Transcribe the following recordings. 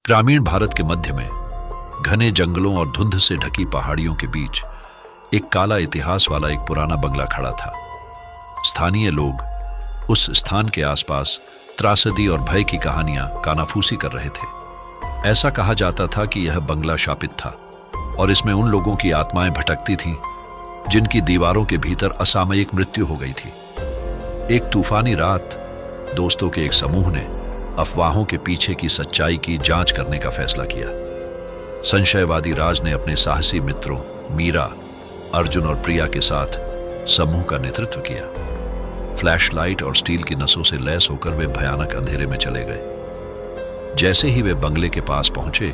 ग्रामीण भारत के मध्य में घने जंगलों और धुंध से ढकी पहाड़ियों के बीच एक काला इतिहास वाला एक पुराना बंगला खड़ा था। स्थानीय लोग उस स्थान के आसपास त्रासदी और भय की कहानियां कानाफूसी कर रहे थे। ऐसा कहा जाता था कि यह बंगला शापित था और इसमें उन लोगों की आत्माएं भटकती थीं जिनकी दीवारों के भीतर असामयिक मृत्यु हो गई थी। एक तूफानी रात दोस्तों के एक समूह ने अफवाहों के पीछे की सच्चाई की जांच करने का फैसला किया। संशयवादी राज ने अपने साहसी मित्रों मीरा, अर्जुन और प्रिया के साथ समूह का नेतृत्व किया। फ्लैशलाइट और स्टील की नसों से लैस होकर वे भयानक अंधेरे में चले गए। जैसे ही वे बंगले के पास पहुंचे,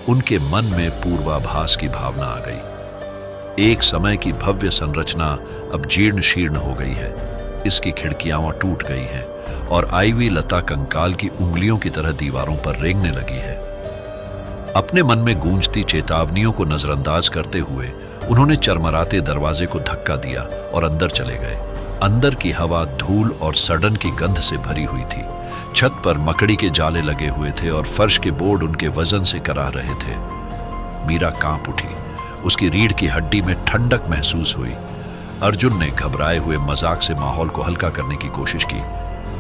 उनके मन में पूर्वाभास की भावना आ गई। एक समय की भव्य संरचना अब जीर्ण शीर्ण हो गई है। इसकी खिड़कियां टूट गई हैं और आईवी लता कंकाल की उंगलियों की तरह दीवारों पर रेंगने लगी है। अपने मन में गूंजती चेतावनियों को नजरअंदाज करते हुए उन्होंने चरमराते दरवाजे को धक्का दिया और अंदर चले गए। अंदर की हवा धूल और सड़न की गंध से भरी हुई थी। छत पर मकड़ी के जाले लगे हुए थे और फर्श के बोर्ड उनके वजन से कराह रहे थे। मीरा कांप उठी। उसकी रीढ़ की हड्डी में ठंडक महसूस हुई। अर्जुन ने घबराए हुए मजाक से माहौल को हल्का करने की कोशिश की,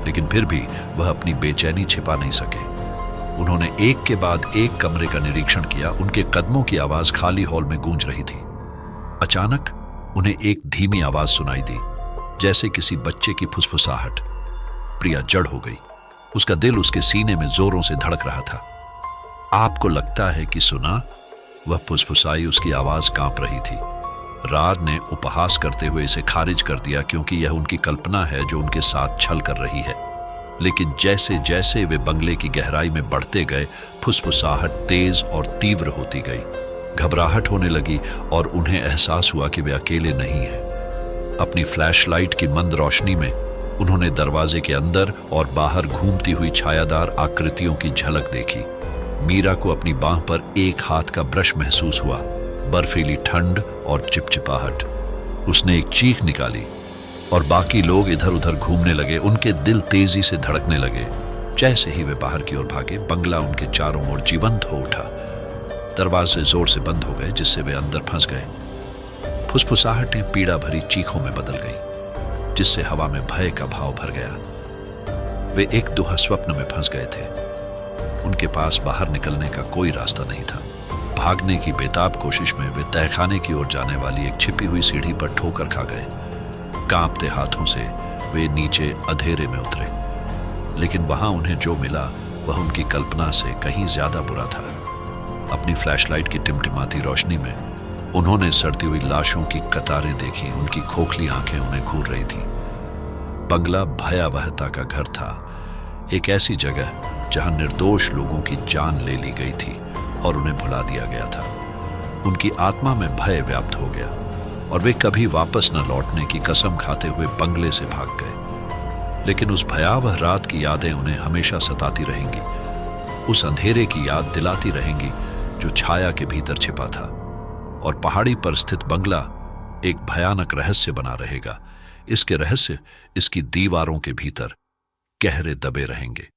लेकिन फिर भी वह अपनी बेचैनी छिपा नहीं सके। उन्होंने एक के बाद एक कमरे का निरीक्षण किया। उनके कदमों की आवाज खाली हॉल में गूंज रही थी। अचानक उन्हें एक धीमी आवाज सुनाई दी, जैसे किसी बच्चे की फुसफुसाहट। प्रिया जड़ हो गई। उसका दिल उसके सीने में जोरों से धड़क रहा था। आपको लगता है कि सुना? वह फुसफुसाई। उसकी आवाज कांप रही थी। राज ने उपहास करते हुए इसे खारिज कर दिया, क्योंकि यह उनकी कल्पना है जो उनके साथ छल कर रही है। लेकिन जैसे जैसे वे बंगले की गहराई में बढ़ते गए, फुसफुसाहट तेज और तीव्र होती गई। घबराहट होने लगी और उन्हें एहसास हुआ कि वे अकेले नहीं हैं। अपनी फ्लैशलाइट की मंद रोशनी में उन्होंने दरवाजे के अंदर और बाहर घूमती हुई छायादार आकृतियों की झलक देखी। मीरा को अपनी बांह पर एक हाथ का ब्रश महसूस हुआ। बर्फीली ठंड और चिपचिपाहट। उसने एक चीख निकाली और बाकी लोग इधर उधर घूमने लगे। उनके दिल तेजी से धड़कने लगे। जैसे ही वे बाहर की ओर भागे, बंगला उनके चारों ओर जीवंत हो उठा। दरवाजे जोर से बंद हो गए, जिससे वे अंदर फंस गए। फुसफुसाहटें पीड़ा भरी चीखों में बदल गई, जिससे हवा में भय का भाव भर गया। वे एक दुहा स्वप्न में फंस गए थे। उनके पास बाहर निकलने का कोई रास्ता नहीं था। भागने की बेताब कोशिश में वे तहखाने की ओर जाने वाली एक छिपी हुई सीढ़ी पर ठोकर खा गए। कांपते हाथों से वे नीचे अंधेरे में उतरे, लेकिन वहां उन्हें जो मिला वह उनकी कल्पना से कहीं ज्यादा बुरा था। अपनी फ्लैशलाइट की टिमटिमाती रोशनी में उन्होंने सड़ती हुई लाशों की कतारें देखी। उनकी खोखली आंखें उन्हें घूर रही थीं। बंगला भयावहता का घर था, एक ऐसी जगह जहां निर्दोष लोगों की जान ले ली गई थी और उन्हें भुला दिया गया था। उनकी आत्मा में भय व्याप्त हो गया और वे कभी वापस न लौटने की कसम खाते हुए बंगले से भाग गए। लेकिन उस भयावह रात की यादें उन्हें हमेशा सताती रहेंगी। उस अंधेरे की याद दिलाती रहेंगी जो छाया के भीतर छिपा था। और पहाड़ी पर स्थित बंगला एक भयानक रहस्य बना रहेगा। इसके रहस्य इसकी दीवारों के भीतर गहरे दबे रहेंगे।